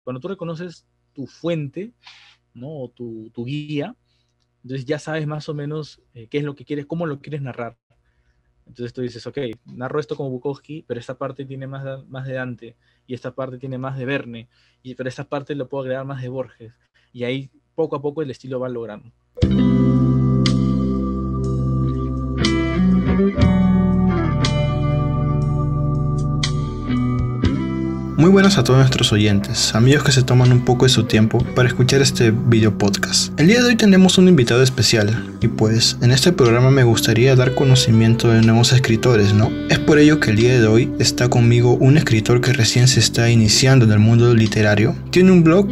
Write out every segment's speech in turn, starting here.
Cuando tú reconoces tu fuente, ¿no? O tu guía, entonces ya sabes más o menos qué es lo que quieres, cómo lo quieres narrar. Entonces tú dices, ok, narro esto como Bukowski, pero esta parte tiene más de Dante, y esta parte tiene más de Verne, pero esta parte lo puedo agregar más de Borges. Y ahí poco a poco el estilo va logrando. Muy buenas a todos nuestros oyentes, amigos que se toman un poco de su tiempo para escuchar este video podcast. El día de hoy tenemos un invitado especial y pues en este programa me gustaría dar conocimiento de nuevos escritores, ¿no? Es por ello que el día de hoy está conmigo un escritor que recién se está iniciando en el mundo literario, tiene un blog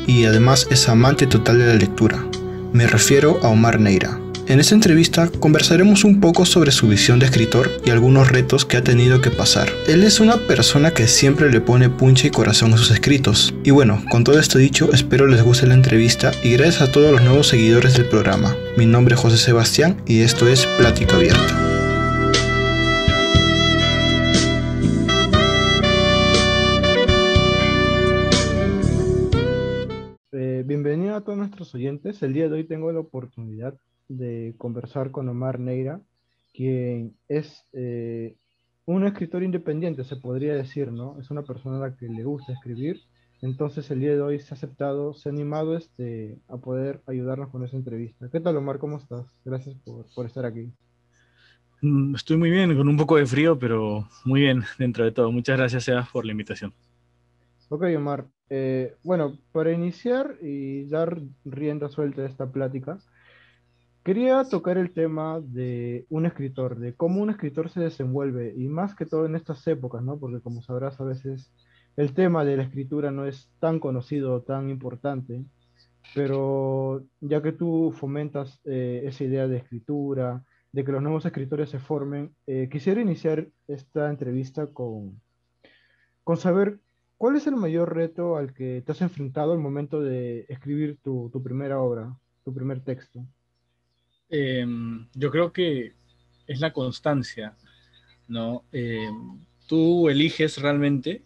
y además es amante total de la lectura. Me refiero a Omar Neira. En esta entrevista conversaremos un poco sobre su visión de escritor y algunos retos que ha tenido que pasar. Él es una persona que siempre le pone punche y corazón a sus escritos. Y bueno, con todo esto dicho, espero les guste la entrevista y gracias a todos los nuevos seguidores del programa. Mi nombre es José Sebastián y esto es Plática Abierta. Bienvenido a todos nuestros oyentes. El día de hoy tengo la oportunidad de conversar con Omar Neira, quien es un escritor independiente, se podría decir, ¿no? Es una persona a la que le gusta escribir. Entonces el día de hoy se ha aceptado, se ha animado a poder ayudarnos con esa entrevista. ¿Qué tal, Omar? ¿Cómo estás? Gracias por estar aquí. Estoy muy bien, con un poco de frío, pero muy bien dentro de todo. Muchas gracias, Sebas, por la invitación. Ok, Omar. Bueno, para iniciar y dar rienda suelta a esta plática, quería tocar el tema de un escritor, de cómo un escritor se desenvuelve, y más que todo en estas épocas, ¿no? Porque como sabrás, a veces el tema de la escritura no es tan conocido o tan importante, pero ya que tú fomentas esa idea de escritura, de que los nuevos escritores se formen, quisiera iniciar esta entrevista con saber cuál es el mayor reto al que te has enfrentado al momento de escribir tu primera obra, tu primer texto. Yo creo que es la constancia, ¿no? Tú eliges realmente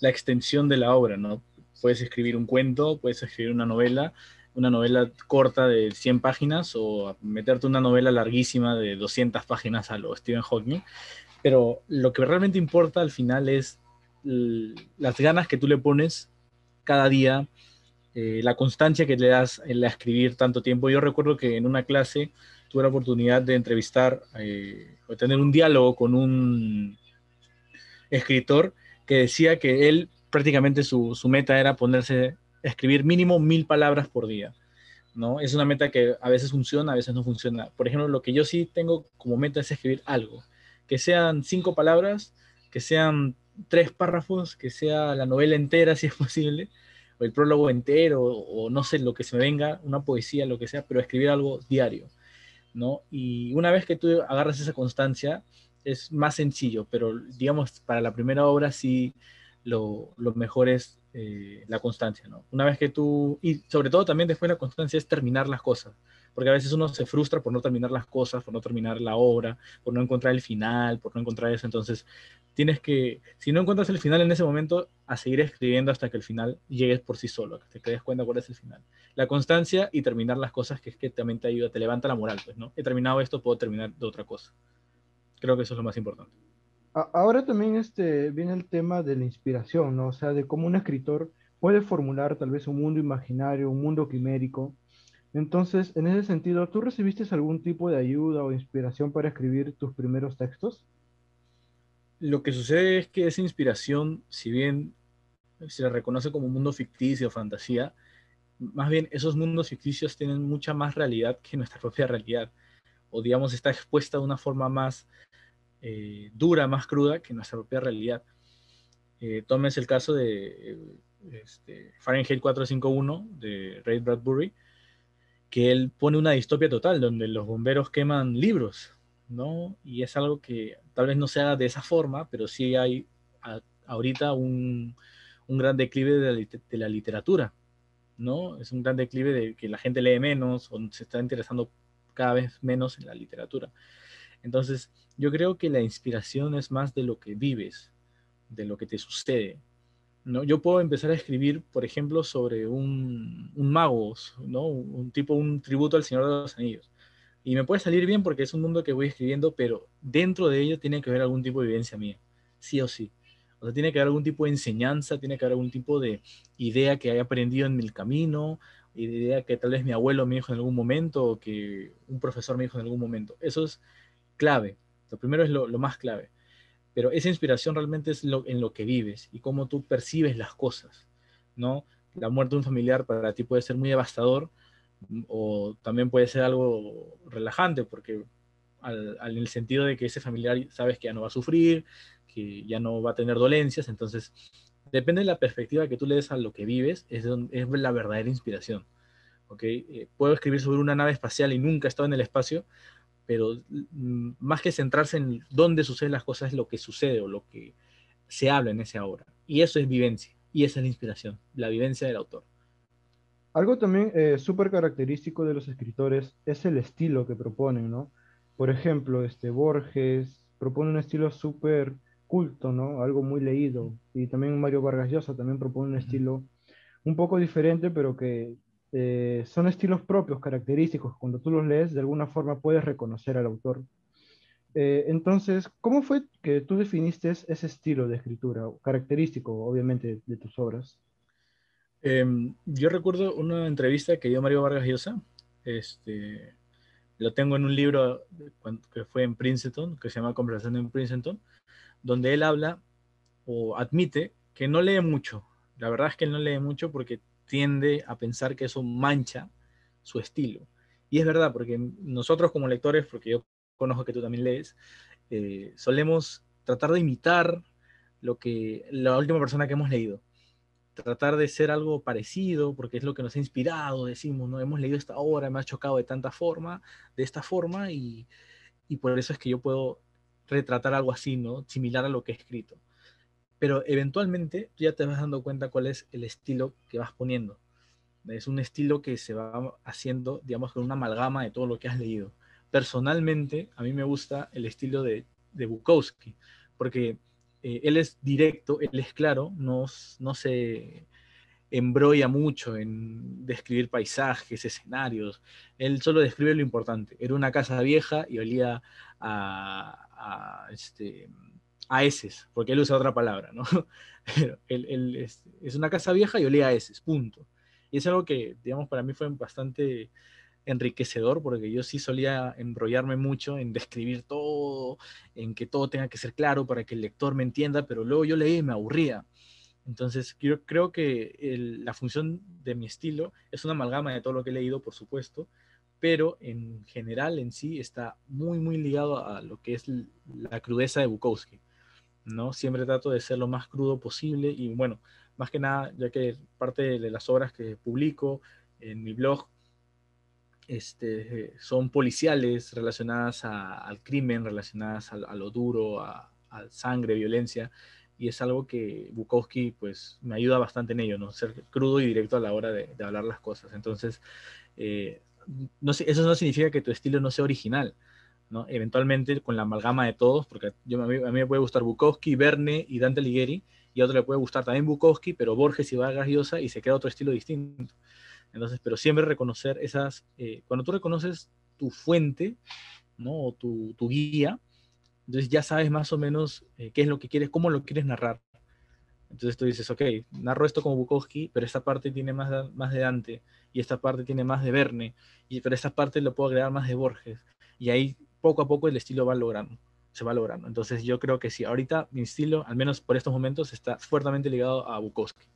la extensión de la obra, ¿no? Puedes escribir un cuento, puedes escribir una novela corta de 100 páginas o meterte una novela larguísima de 200 páginas a lo Stephen Hawking, pero lo que realmente importa al final es las ganas que tú le pones cada día, la constancia que le das en la escribir tanto tiempo. Yo recuerdo que en una clase tuve la oportunidad de entrevistar o tener un diálogo con un escritor que decía que él prácticamente su meta era ponerse a escribir mínimo 1000 palabras por día, ¿no? Es una meta que a veces funciona, a veces no funciona. Por ejemplo, lo que yo sí tengo como meta es escribir algo, que sean 5 palabras, que sean 3 párrafos, que sea la novela entera si es posible, o el prólogo entero, o no sé, lo que se me venga, una poesía, lo que sea, pero escribir algo diario, ¿no? Y una vez que tú agarras esa constancia, es más sencillo, pero digamos, para la primera obra sí lo mejor es la constancia, ¿no? Una vez que tú, y sobre todo también después la constancia es terminar las cosas, porque a veces uno se frustra por no terminar las cosas, por no terminar la obra, por no encontrar el final, por no encontrar eso, entonces tienes que, si no encuentras el final en ese momento, a seguir escribiendo hasta que el final llegue por sí solo, que te des cuenta cuál es el final. La constancia y terminar las cosas, que es que también te ayuda, te levanta la moral, pues, ¿no? He terminado esto, puedo terminar de otra cosa. Creo que eso es lo más importante. Ahora también viene el tema de la inspiración, ¿no? O sea, de cómo un escritor puede formular tal vez un mundo imaginario, un mundo quimérico. Entonces, en ese sentido, ¿tú recibiste algún tipo de ayuda o inspiración para escribir tus primeros textos? Lo que sucede es que esa inspiración, si bien se le reconoce como un mundo ficticio, fantasía, más bien esos mundos ficticios tienen mucha más realidad que nuestra propia realidad, o digamos está expuesta de una forma más dura, más cruda que nuestra propia realidad. Tomes el caso de Fahrenheit 451 de Ray Bradbury, que él pone una distopia total donde los bomberos queman libros, ¿no? Y es algo que tal vez no se haga de esa forma, pero sí hay ahorita un gran declive de la literatura, ¿no? Es un gran declive de que la gente lee menos o se está interesando cada vez menos en la literatura. Entonces, yo creo que la inspiración es más de lo que vives, de lo que te sucede, ¿no? Yo puedo empezar a escribir, por ejemplo, sobre un mago, ¿no? Un tipo, un tributo al Señor de los Anillos. Y me puede salir bien porque es un mundo que voy escribiendo, pero dentro de ello tiene que haber algún tipo de evidencia mía, sí o sí. O sea, tiene que haber algún tipo de enseñanza, tiene que haber algún tipo de idea que haya aprendido en el camino, idea que tal vez mi abuelo me dijo en algún momento o que un profesor me dijo en algún momento. Eso es clave. Lo primero es lo más clave. Pero esa inspiración realmente es en lo que vives y cómo tú percibes las cosas, ¿no? La muerte de un familiar para ti puede ser muy devastador o también puede ser algo relajante porque en el sentido de que ese familiar sabes que ya no va a sufrir, que ya no va a tener dolencias, entonces depende de la perspectiva que tú le des a lo que vives, es la verdadera inspiración. ¿Okay? Puedo escribir sobre una nave espacial y nunca he estado en el espacio, pero más que centrarse en dónde suceden las cosas, es lo que sucede o lo que se habla en esa obra. Y eso es vivencia, y esa es la inspiración, la vivencia del autor. Algo también súper característico de los escritores es el estilo que proponen, ¿no? Por ejemplo, Borges propone un estilo súper culto, ¿no? Algo muy leído. Y también Mario Vargas Llosa también propone un Uh -huh. estilo un poco diferente, pero que son estilos propios, característicos. Cuando tú los lees, de alguna forma puedes reconocer al autor. Entonces, ¿cómo fue que tú definiste ese estilo de escritura, característico, obviamente, de tus obras? Yo recuerdo una entrevista que dio Mario Vargas Llosa, este, lo tengo en un libro que fue en Princeton, que se llama Conversación en Princeton, donde él habla o admite que no lee mucho. La verdad es que él no lee mucho porque tiende a pensar que eso mancha su estilo. Y es verdad, porque nosotros como lectores, porque yo conozco que tú también lees, solemos tratar de imitar lo que la última persona que hemos leído. Tratar de ser algo parecido, porque es lo que nos ha inspirado, decimos, ¿no? Hemos leído esta obra, me ha chocado de tanta forma, de esta forma, y por eso es que yo puedo retratar algo así, ¿no? Similar a lo que he escrito. Pero eventualmente tú ya te vas dando cuenta cuál es el estilo que vas poniendo. Es un estilo que se va haciendo, digamos, con una amalgama de todo lo que has leído. Personalmente, a mí me gusta el estilo de Bukowski, porque él es directo, él es claro, no se embrolla mucho en describir paisajes, escenarios. Él solo describe lo importante. Era una casa vieja y olía a heces, porque él usa otra palabra, ¿no? Pero él es una casa vieja y olía a heces, punto. Y es algo que, digamos, para mí fue bastante enriquecedor, porque yo sí solía enrollarme mucho en describir todo, en que todo tenga que ser claro para que el lector me entienda, pero luego yo leí y me aburría. Entonces, yo creo que la función de mi estilo es una amalgama de todo lo que he leído, por supuesto, pero en general en sí está muy, muy ligado a lo que es la crudeza de Bukowski, ¿no? Siempre trato de ser lo más crudo posible y bueno, más que nada, ya que parte de las obras que publico en mi blog son policiales relacionadas al crimen, relacionadas a lo duro, a sangre, violencia, y es algo que Bukowski pues me ayuda bastante en ello, ¿no? Ser crudo y directo a la hora de hablar las cosas. Entonces, eh, no, eso no significa que tu estilo no sea original, ¿no? Eventualmente con la amalgama de todos, porque a mí me puede gustar Bukowski, Verne y Dante Alighieri, y a otro le puede gustar también Bukowski, pero Borges y Vargas Llosa, y se crea otro estilo distinto. Entonces, pero siempre reconocer cuando tú reconoces tu fuente, ¿no? O tu guía, entonces ya sabes más o menos qué es lo que quieres, cómo lo quieres narrar. Entonces tú dices, ok, narro esto como Bukowski, pero esta parte tiene más de Dante, y esta parte tiene más de Verne, pero esta parte lo puedo agregar más de Borges. Y ahí poco a poco el estilo se va logrando. Entonces yo creo que sí, ahorita mi estilo, al menos por estos momentos, está fuertemente ligado a Bukowski.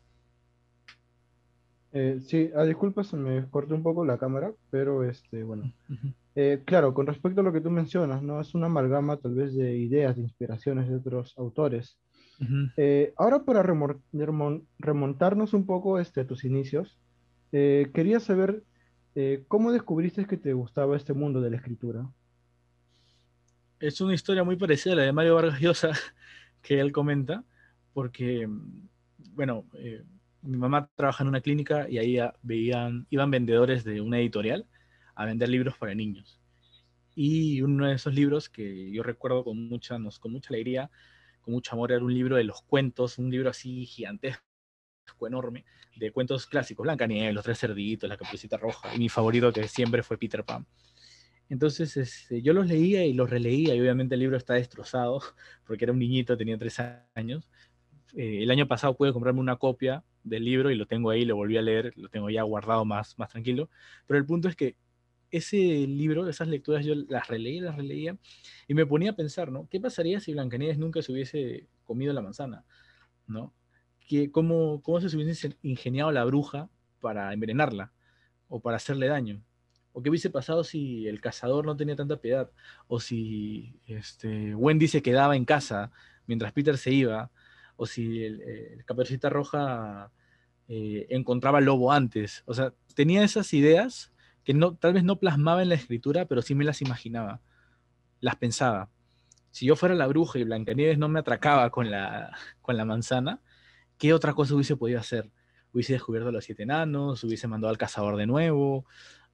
Sí, disculpa, se me cortó un poco la cámara, pero bueno. Uh -huh. Claro, con respecto a lo que tú mencionas, ¿no? Es una amalgama tal vez de ideas, de inspiraciones de otros autores. Uh -huh. Ahora para remontarnos un poco a tus inicios, quería saber cómo descubriste que te gustaba este mundo de la escritura. Es una historia muy parecida a la de Mario Vargas Llosa que él comenta, porque, bueno, mi mamá trabaja en una clínica y ahí iban vendedores de una editorial a vender libros para niños. Y uno de esos libros que yo recuerdo con mucha alegría, con mucho amor, era un libro de los cuentos, un libro así gigantesco enorme de cuentos clásicos, Blancanieves, Los Tres Cerditos, La Caperucita Roja, y mi favorito que siempre fue Peter Pan. Entonces yo los leía y los releía, y obviamente el libro está destrozado, porque era un niñito, tenía 3 años. El año pasado pude comprarme una copia del libro y lo tengo ahí, lo volví a leer, lo tengo ya guardado más tranquilo. Pero el punto es que ese libro, esas lecturas, yo las releía, y me ponía a pensar, ¿no? ¿Qué pasaría si Blancanieves nunca se hubiese comido la manzana? ¿No? ¿Cómo se hubiese ingeniado la bruja para envenenarla o para hacerle daño? ¿O qué hubiese pasado si el cazador no tenía tanta piedad? ¿O si Wendy se quedaba en casa mientras Peter se iba? ¿O si el Caperucita Roja encontraba al lobo antes? O sea, tenía esas ideas que tal vez no plasmaba en la escritura, pero sí me las imaginaba, las pensaba. Si yo fuera la bruja y Blancanieves no me atracaba con la manzana, ¿qué otra cosa hubiese podido hacer? Hubiese descubierto a los 7 enanos, hubiese mandado al cazador de nuevo,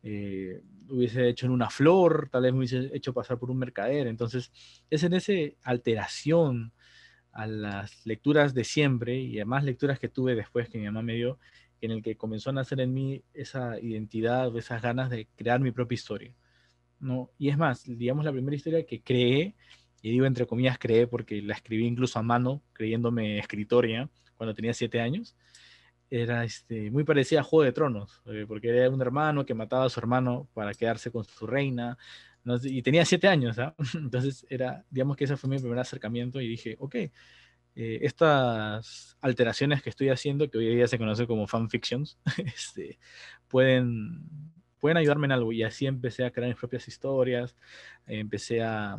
hubiese hecho en una flor, tal vez me hubiese hecho pasar por un mercader. Entonces, es en esa alteración a las lecturas de siempre y a más lecturas que tuve después que mi mamá me dio, en el que comenzó a nacer en mí esa identidad, esas ganas de crear mi propia historia, ¿no? Y es más, digamos, la primera historia que creé, y digo entre comillas creé porque la escribí incluso a mano, creyéndome escritor ya, cuando tenía 7 años, era muy parecida a Juego de Tronos, porque era un hermano que mataba a su hermano para quedarse con su reina, ¿no? Y tenía 7 años, ¿ah? Entonces digamos que ese fue mi primer acercamiento y dije, ok, estas alteraciones que estoy haciendo, que hoy día se conoce como fanfictions, pueden, pueden ayudarme en algo. Y así empecé a crear mis propias historias, empecé a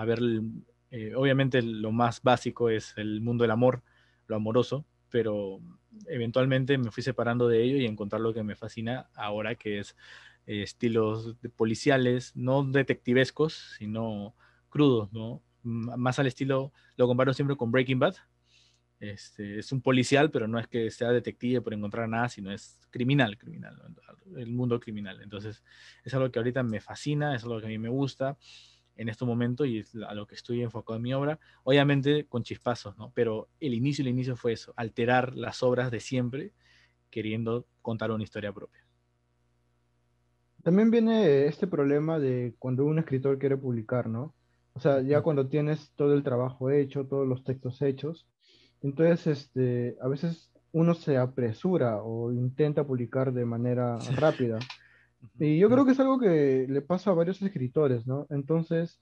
ver, obviamente lo más básico es el mundo del amor, lo amoroso, pero eventualmente me fui separando de ello y encontrar lo que me fascina ahora, que es estilos policiales, no detectivescos, sino crudos, ¿no? Más al estilo, lo comparo siempre con Breaking Bad. Es un policial, pero no es que sea detective por encontrar nada, sino es criminal, ¿no? El mundo criminal. Entonces, es algo que ahorita me fascina, es algo que a mí me gusta en este momento y es a lo que estoy enfocado en mi obra, obviamente con chispazos, ¿no? Pero el inicio fue eso, alterar las obras de siempre, queriendo contar una historia propia. También viene este problema de cuando un escritor quiere publicar, ¿no? O sea, ya cuando tienes todo el trabajo hecho, todos los textos hechos, entonces a veces uno se apresura o intenta publicar de manera rápida. Y yo creo que es algo que le pasa a varios escritores, ¿no? Entonces,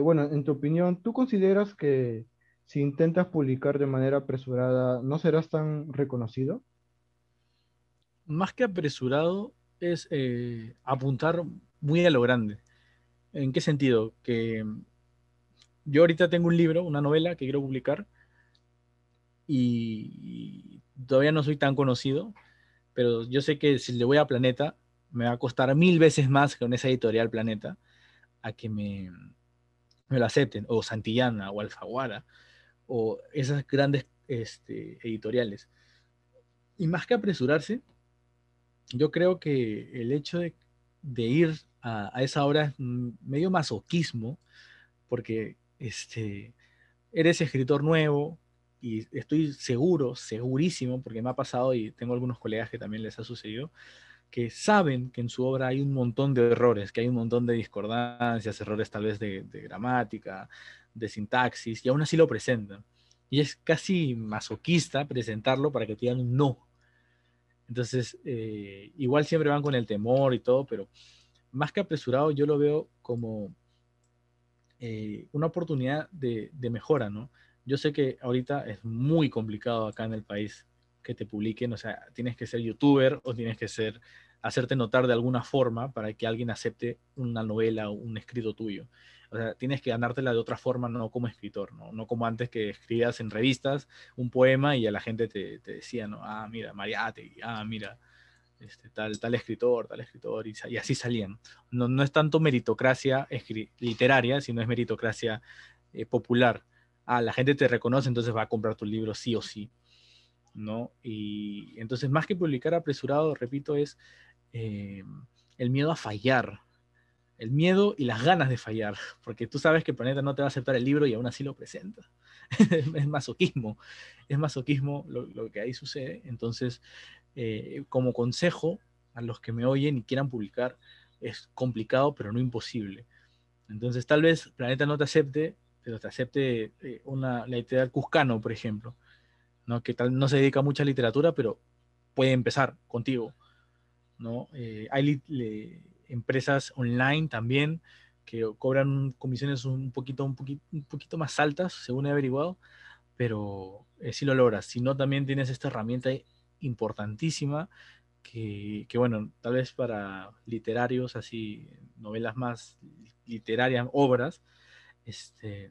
bueno, en tu opinión, ¿tú consideras que si intentas publicar de manera apresurada, no serás tan reconocido? Más que apresurado, es apuntar muy a lo grande. ¿En qué sentido? Que yo ahorita tengo un libro, una novela que quiero publicar y todavía no soy tan conocido, pero yo sé que si le voy a Planeta, me va a costar 1000 veces más que con esa editorial Planeta a que me lo acepten, o Santillana, o Alfaguara, o esas grandes editoriales. Y más que apresurarse, yo creo que el hecho de ir a esa hora es medio masoquismo, porque eres escritor nuevo y estoy seguro, segurísimo, porque me ha pasado y tengo algunos colegas que también les ha sucedido, que saben que en su obra hay un montón de errores, que hay un montón de discordancias, errores tal vez de gramática, de sintaxis, y aún así lo presentan. Y es casi masoquista presentarlo para que te digan un no. Entonces, igual siempre van con el temor y todo, pero más que apresurado, yo lo veo como una oportunidad de mejora, ¿no? Yo sé que ahorita es muy complicado acá en el país que te publiquen, o sea, tienes que ser youtuber o tienes que hacerte notar de alguna forma para que alguien acepte una novela o un escrito tuyo. O sea, tienes que ganártela de otra forma, no como escritor, ¿no? No como antes que escribías en revistas un poema y a la gente te decía, ¿no? Ah, mira, Mariátegui, ah, mira, tal escritor, y así salían. No, no es tanto meritocracia literaria, sino es meritocracia popular. Ah, la gente te reconoce, entonces va a comprar tu libro sí o sí, ¿no? Y entonces, más que publicar apresurado, repito, es eh, el miedo a fallar, el miedo y las ganas de fallar, porque tú sabes que el planeta no te va a aceptar el libro y aún así lo presenta. es masoquismo, es masoquismo lo que ahí sucede. Entonces, como consejo a los que me oyen y quieran publicar, es complicado, pero no imposible. Entonces, tal vez Planeta no te acepte, pero te acepte la editorial Cuscano, por ejemplo, ¿no? Que tal no se dedica mucho a literatura, pero puede empezar contigo, ¿no? Empresas online también que cobran comisiones un poquito más altas, según he averiguado, pero si lo logras. Si no, también tienes esta herramienta importantísima que, bueno, tal vez para literarios, así, novelas más literarias, obras, este,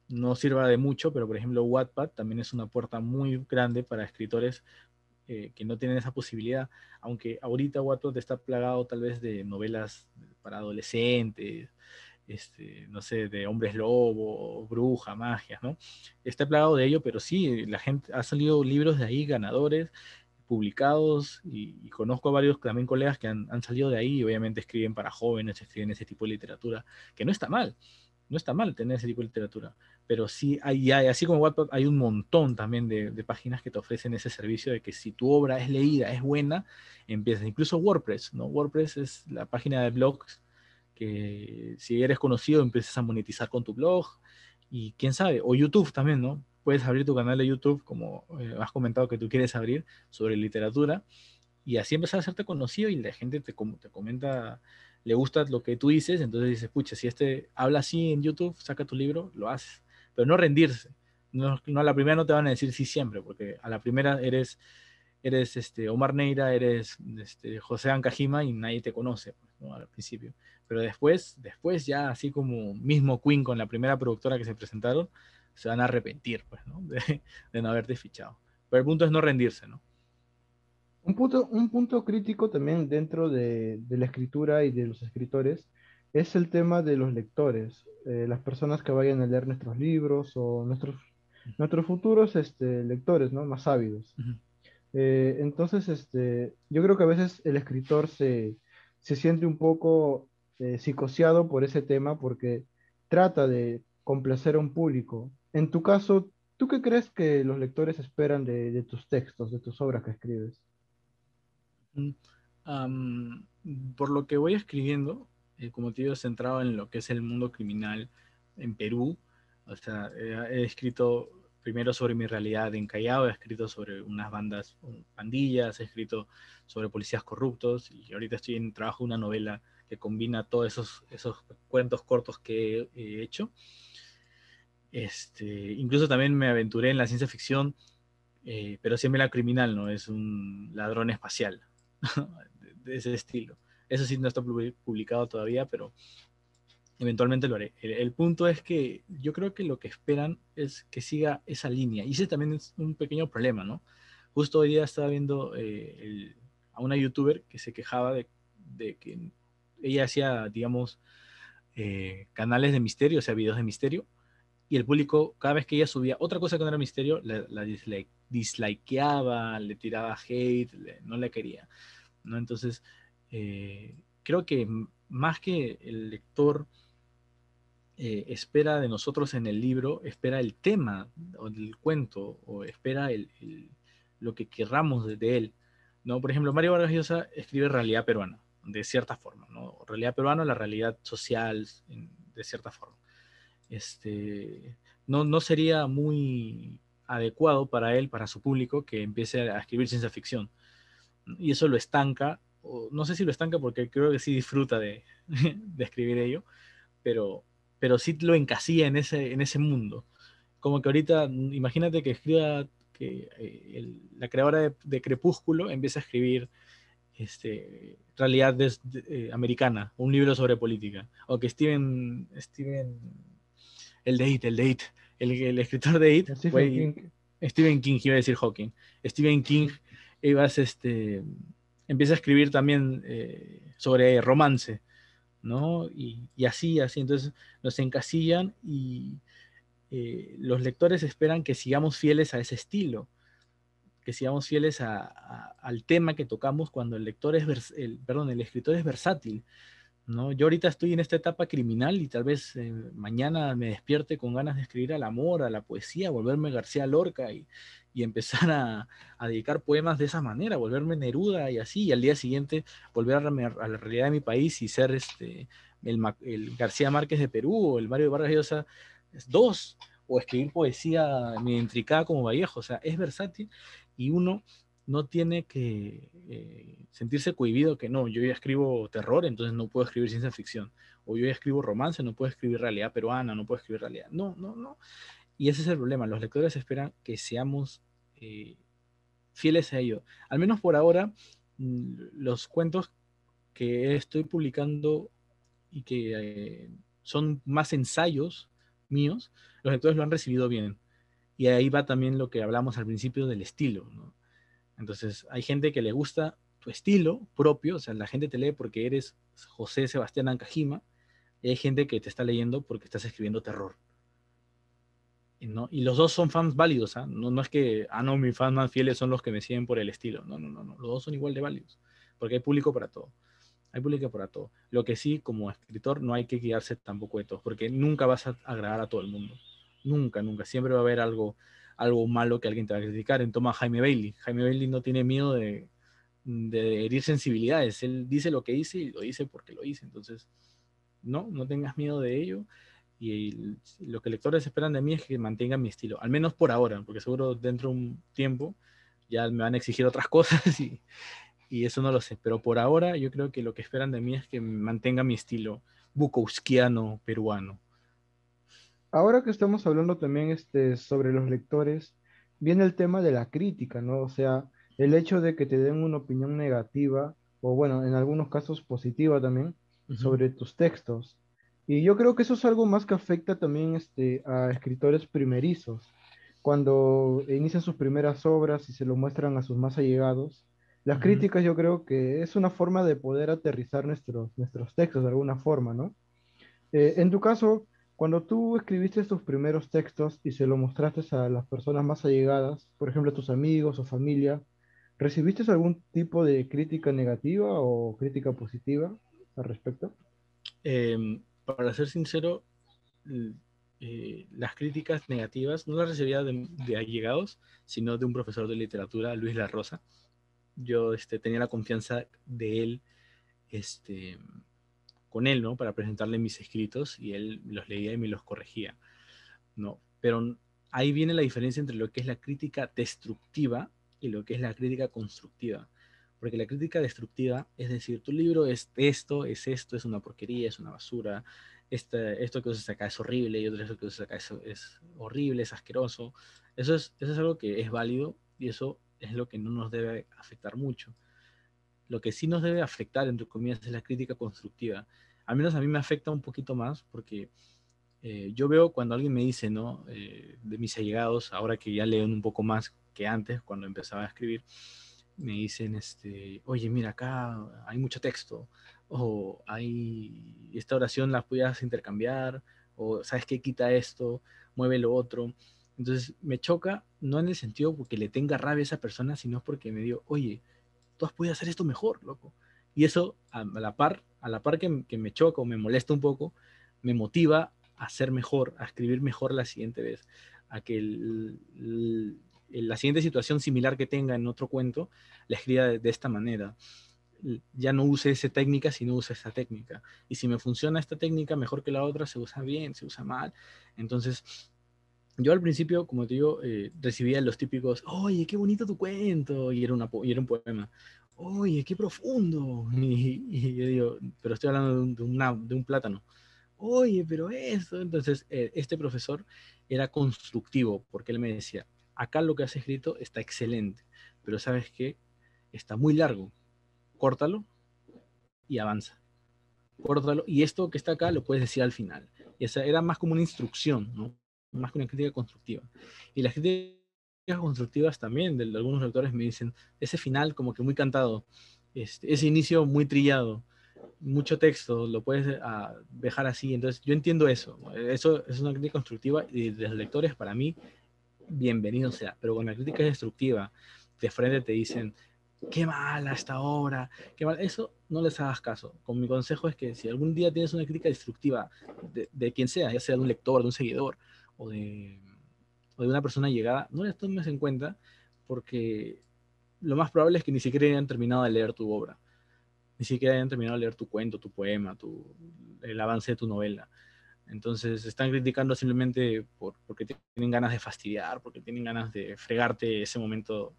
no sirva de mucho, pero por ejemplo Wattpad también es una puerta muy grande para escritores que no tienen esa posibilidad, aunque ahorita Wattpad está plagado tal vez de novelas para adolescentes, no sé, de hombres lobo, bruja, magia, ¿no? Está plagado de ello, pero sí, la gente, ha salido libros de ahí ganadores, publicados, y conozco a varios también colegas que han salido de ahí y obviamente escriben para jóvenes, escriben ese tipo de literatura, que no está mal, no está mal tener ese tipo de literatura, pero sí así como Wattpad, hay un montón también de páginas que te ofrecen ese servicio de que si tu obra es leída, es buena, empiezas. Incluso WordPress, ¿no? WordPress es la página de blogs que si eres conocido empiezas a monetizar con tu blog y quién sabe, o YouTube también, ¿no? Puedes abrir tu canal de YouTube, como has comentado que tú quieres abrir, sobre literatura, y así empezar a hacerte conocido y la gente te comenta, le gusta lo que tú dices, entonces dices, pucha, si este habla así en YouTube, saca tu libro, lo haces. Pero no rendirse. No, a la primera no te van a decir sí siempre, porque a la primera eres Omar Neira, eres José Ancajima y nadie te conoce, pues, ¿no? Al principio. Pero después ya así como mismo Queen con la primera productora que se presentaron, se van a arrepentir, pues, ¿no? De no haberte fichado. Pero el punto es no rendirse, ¿no? Un punto crítico también dentro de la escritura y de los escritores es el tema de los lectores, las personas que vayan a leer nuestros libros o nuestros futuros lectores, ¿no? Más ávidos. Ujú. Entonces, yo creo que a veces el escritor se siente un poco psicoseado por ese tema porque trata de complacer a un público. En tu caso, ¿tú qué crees que los lectores esperan de tus textos, de tus obras que escribes? Mm, am, por lo que voy escribiendo, como te digo, centrado en lo que es el mundo criminal en Perú. O sea, he escrito primero sobre mi realidad en Callao, he escrito sobre unas bandas, pandillas, he escrito sobre policías corruptos y ahorita estoy en trabajo de una novela que combina todos esos cuentos cortos que he hecho. Incluso también me aventuré en la ciencia ficción, pero siempre la criminal, ¿no? Es un ladrón espacial, de ese estilo. Eso sí no está publicado todavía, pero eventualmente lo haré. El punto es que yo creo que lo que esperan es que siga esa línea. Y ese también es un pequeño problema, ¿no? Justo hoy día estaba viendo a una youtuber que se quejaba de que ella hacía, digamos, canales de misterio, o sea, videos de misterio, y el público, cada vez que ella subía otra cosa que no era misterio, la dislikeaba, le tiraba hate, no le quería, ¿no? Entonces, creo que más que el lector espera de nosotros en el libro, espera el tema o el cuento, o espera lo que querramos de él, ¿no? Por ejemplo, Mario Vargas Llosa escribe realidad peruana, de cierta forma, ¿no? Realidad peruana, la realidad social, de cierta forma. No sería muy adecuado para él, para su público, que empiece a escribir ciencia ficción. Y eso lo estanca, o no sé si lo estanca porque creo que sí disfruta de escribir ello, pero, pero sí lo encasilla en ese mundo. Como que ahorita, imagínate que escriba que la creadora de Crepúsculo empieza a escribir realidad americana, un libro sobre política, o que el escritor de It, Stephen fue King. Stephen King, iba a decir Hawking. Stephen King empieza a escribir también sobre romance, ¿no? Y así, entonces nos encasillan y los lectores esperan que sigamos fieles a ese estilo, que sigamos fieles al tema que tocamos cuando el escritor es versátil, ¿no? Yo ahorita estoy en esta etapa criminal y tal vez mañana me despierte con ganas de escribir al amor, a la poesía, volverme García Lorca y empezar a dedicar poemas de esa manera, volverme Neruda y así, y al día siguiente volver a la realidad de mi país y ser el García Márquez de Perú o el Mario Vargas Llosa dos, o escribir poesía medio intricada como Vallejo. O sea, es versátil y uno no tiene que sentirse cohibido que no, yo ya escribo terror, entonces no puedo escribir ciencia ficción, o yo ya escribo romance, no puedo escribir realidad peruana, no puedo escribir realidad. No, no, no. Y ese es el problema, los lectores esperan que seamos eh, fieles a ello. Al menos por ahora, los cuentos que estoy publicando y que son más ensayos míos, los lectores lo han recibido bien. Y ahí va también lo que hablamos al principio del estilo, ¿no? Entonces, hay gente que le gusta tu estilo propio, o sea, la gente te lee porque eres José Sebastián Ancajima, y hay gente que te está leyendo porque estás escribiendo terror, ¿no? Y los dos son fans válidos, ¿ah? No, no es que, no, mis fans más fieles son los que me siguen por el estilo. No, no, no, no. Los dos son igual de válidos, porque hay público para todo. Hay público para todo. Lo que sí, como escritor, no hay que guiarse tampoco de todo, porque nunca vas a agradar a todo el mundo. Nunca, nunca. Siempre va a haber algo malo que alguien te va a criticar. En toma Jaime Bailey. Jaime Bailey no tiene miedo de herir sensibilidades. Él dice lo que dice y lo dice porque lo dice. Entonces, no tengas miedo de ello. Y lo que lectores esperan de mí es que mantenga mi estilo, al menos por ahora, porque seguro dentro de un tiempo ya me van a exigir otras cosas y eso no lo sé. Pero por ahora yo creo que lo que esperan de mí es que mantenga mi estilo bukowskiano peruano. Ahora que estamos hablando también sobre los lectores, viene el tema de la crítica, ¿no? O sea, el hecho de que te den una opinión negativa, o bueno, en algunos casos positiva también, Uh -huh. sobre tus textos. Y yo creo que eso es algo más que afecta también a escritores primerizos. Cuando inician sus primeras obras y se lo muestran a sus más allegados, las Uh -huh. críticas yo creo que es una forma de poder aterrizar nuestros textos de alguna forma, ¿no? En tu caso, cuando tú escribiste tus primeros textos y se lo mostraste a las personas más allegadas, por ejemplo, a tus amigos o familia, ¿recibiste algún tipo de crítica negativa o crítica positiva al respecto? Para ser sincero, las críticas negativas no las recibía de allegados, sino de un profesor de literatura, Luis La Rosa. Yo tenía la confianza de él, este, con él, ¿no? Para presentarle mis escritos y él los leía y me los corregía, ¿no? Pero ahí viene la diferencia entre lo que es la crítica destructiva y lo que es la crítica constructiva. Porque la crítica destructiva es decir, tu libro es esto, es una porquería, es una basura, esto que usas acá es horrible y otro que usas acá es horrible, es asqueroso. Eso es algo que es válido y eso es lo que no nos debe afectar mucho. Lo que sí nos debe afectar, entre comillas, es la crítica constructiva. Al menos a mí me afecta un poquito más porque yo veo cuando alguien me dice, ¿no? De mis allegados, ahora que ya leen un poco más que antes, cuando empezaba a escribir, me dicen, oye, mira, acá hay mucho texto, o hay esta oración la puedas intercambiar, o sabes qué, quita esto, mueve lo otro. Entonces me choca, no en el sentido porque le tenga rabia a esa persona, sino porque me digo, oye, tú has podido hacer esto mejor, loco. Y eso, a la par que me choca o me molesta un poco, me motiva a ser mejor, a escribir mejor la siguiente vez, a que la siguiente situación similar que tenga en otro cuento, la escriba de esta manera. Ya no use esa técnica, sino use esta técnica. Y si me funciona esta técnica mejor que la otra, se usa bien, se usa mal. Entonces, yo al principio, como te digo, recibía los típicos, oye, qué bonito tu cuento, y era un poema. Oye, qué profundo. Y yo digo, pero estoy hablando de un plátano. Oye, pero eso. Entonces, este profesor era constructivo, porque él me decía, acá lo que has escrito está excelente, pero ¿sabes qué? Está muy largo. Córtalo y avanza. Córtalo. Y esto que está acá lo puedes decir al final. Y esa era más como una instrucción, ¿no? Más que una crítica constructiva. Y las críticas constructivas también de algunos lectores me dicen, ese final como que muy cantado, ese inicio muy trillado, mucho texto, lo puedes dejar así. Entonces yo entiendo eso. Eso es una crítica constructiva y de los lectores para mí, bienvenido sea. Pero con la crítica destructiva, de frente te dicen, qué mala esta obra, qué mal. Eso no les hagas caso. Con mi consejo es que si algún día tienes una crítica destructiva de quien sea, ya sea de un lector, de un seguidor o de, o de una persona llegada, no les tomes en cuenta porque lo más probable es que ni siquiera hayan terminado de leer tu obra, ni siquiera hayan terminado de leer tu cuento, tu poema, el avance de tu novela. Entonces están criticando simplemente porque tienen ganas de fastidiar, porque tienen ganas de fregarte ese momento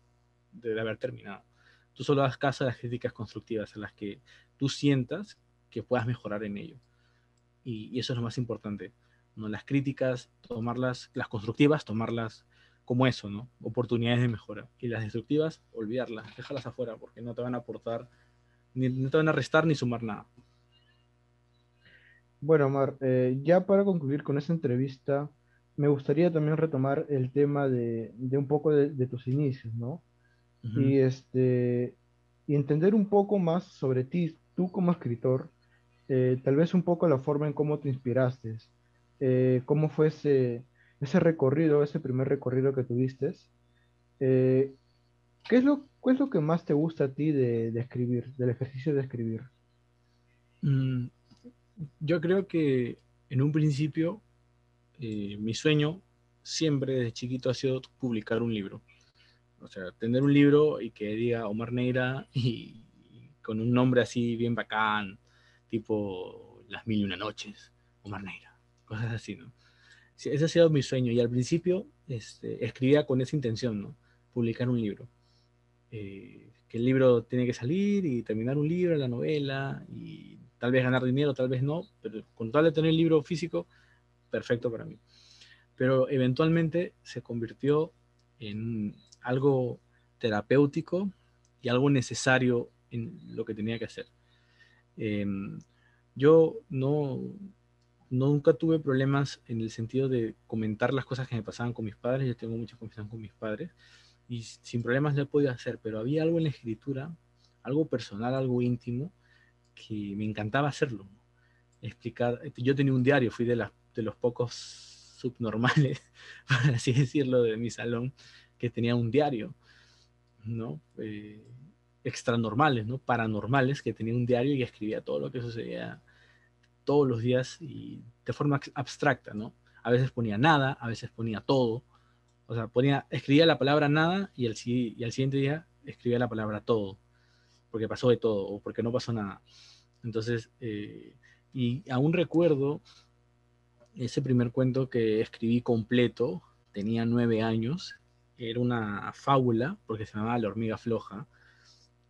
de haber terminado. Tú solo das caso a las críticas constructivas, a las que tú sientas que puedas mejorar en ello. Y eso es lo más importante. ¿No? Las críticas, tomarlas, las constructivas, tomarlas como eso, ¿no? Oportunidades de mejora. Y las destructivas, olvidarlas, déjalas afuera, porque no te van a aportar, no te van a restar ni sumar nada. Bueno, Omar, ya para concluir con esta entrevista, me gustaría también retomar el tema de un poco de tus inicios, ¿no? Uh -huh. Y, y entender un poco más sobre ti, tú como escritor, tal vez un poco la forma en cómo te inspiraste, cómo fue ese recorrido, ese primer recorrido que tuviste. Eh, qué es lo que más te gusta a ti de escribir, del ejercicio de escribir? Yo creo que en un principio mi sueño siempre desde chiquito ha sido publicar un libro. O sea, tener un libro y que diga Omar Neira y con un nombre así bien bacán, tipo Las Mil y Una Noches, Omar Neira, cosas así, ¿no? Sí, ese ha sido mi sueño y al principio escribía con esa intención, ¿no? Publicar un libro. Que el libro tiene que salir y terminar un libro, la novela, y tal vez ganar dinero, tal vez no, pero con tal de tener el libro físico, perfecto para mí. Pero eventualmente se convirtió en algo terapéutico y algo necesario en lo que tenía que hacer. Eh, yo nunca tuve problemas en el sentido de comentar las cosas que me pasaban con mis padres, yo tengo mucha confianza con mis padres, y sin problemas lo he podido hacer, pero había algo en la escritura, algo personal, algo íntimo, que me encantaba hacerlo. Explicar, yo tenía un diario, fui de los pocos subnormales, por así decirlo, de mi salón, que tenía un diario, ¿no? Extranormales, ¿no? Paranormales, que tenía un diario y escribía todo lo que sucedía todos los días y de forma abstracta, ¿no? A veces ponía nada, a veces ponía todo, o sea, escribía la palabra nada y al siguiente día escribía la palabra todo, porque pasó de todo o porque no pasó nada. Entonces, y aún recuerdo ese primer cuento que escribí completo, tenía 9 años, era una fábula, porque se llamaba La hormiga floja,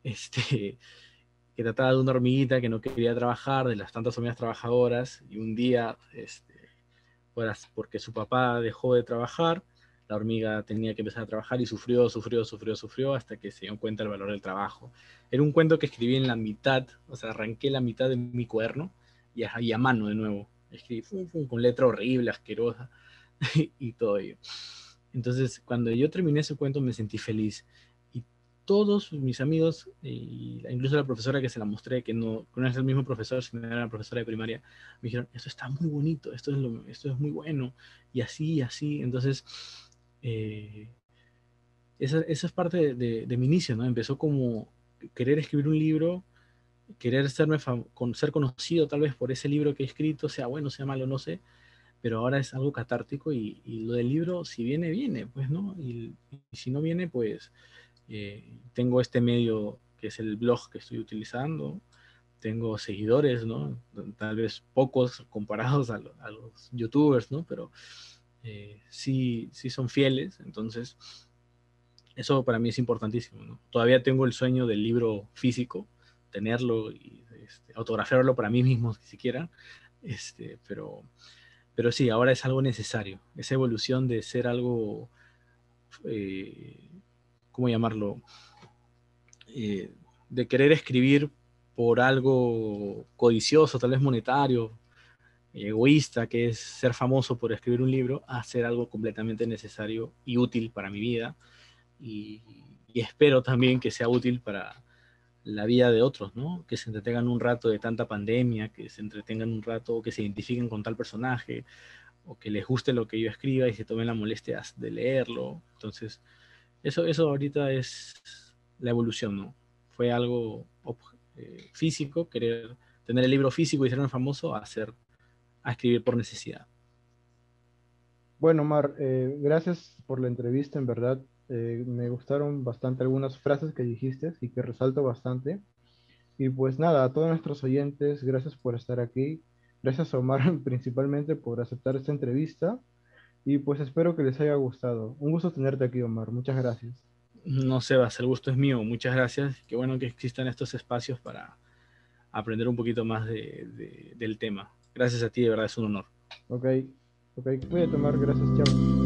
este, que trataba de una hormiguita que no quería trabajar, de las tantas hormigas trabajadoras, y un día, porque su papá dejó de trabajar, la hormiga tenía que empezar a trabajar y sufrió hasta que se dio cuenta del valor del trabajo. Era un cuento que escribí en la mitad, o sea, arranqué la mitad de mi cuaderno y a mano de nuevo. Escribí con letra horrible, asquerosa y todo ello. Entonces, cuando yo terminé ese cuento me sentí feliz. Y todos mis amigos, incluso la profesora que se la mostré, que no es el mismo profesor, sino era la profesora de primaria, me dijeron, esto está muy bonito, esto es muy bueno, y así, y así. Entonces, eh, esa es parte de mi inicio, ¿no? Empezó como querer escribir un libro, querer ser conocido tal vez por ese libro que he escrito, sea bueno, sea malo, no sé, pero ahora es algo catártico y lo del libro, si viene, viene, pues, ¿no? Y si no viene, pues tengo este medio que es el blog que estoy utilizando, tengo seguidores, ¿no? Tal vez pocos comparados a los youtubers, ¿no? Pero sí son fieles, entonces eso para mí es importantísimo, ¿no? Todavía tengo el sueño del libro físico, tenerlo y autografiarlo para mí mismo, si siquiera, pero sí, ahora es algo necesario, esa evolución de ser algo, eh, ¿cómo llamarlo? De querer escribir por algo codicioso, tal vez monetario, egoísta, que es ser famoso por escribir un libro, a ser algo completamente necesario y útil para mi vida. Y, y espero también que sea útil para la vida de otros, ¿no? Que se entretengan un rato de tanta pandemia, que se entretengan un rato, que se identifiquen con tal personaje, o que les guste lo que yo escriba y se tomen la molestia de leerlo. Entonces, eso ahorita es la evolución, ¿no? fue algo físico, querer tener el libro físico y ser famoso, a escribir por necesidad. Bueno, Omar, gracias por la entrevista, en verdad. Me gustaron bastante algunas frases que dijiste y que resalto bastante. Y pues nada, a todos nuestros oyentes, gracias por estar aquí. Gracias a Omar principalmente por aceptar esta entrevista. Y pues espero que les haya gustado. Un gusto tenerte aquí, Omar. Muchas gracias. No, Sebas, el gusto es mío. Muchas gracias. Qué bueno que existan estos espacios para aprender un poquito más del tema. Gracias a ti, de verdad es un honor. Ok, ok, cuídate, Omar. Gracias, chao.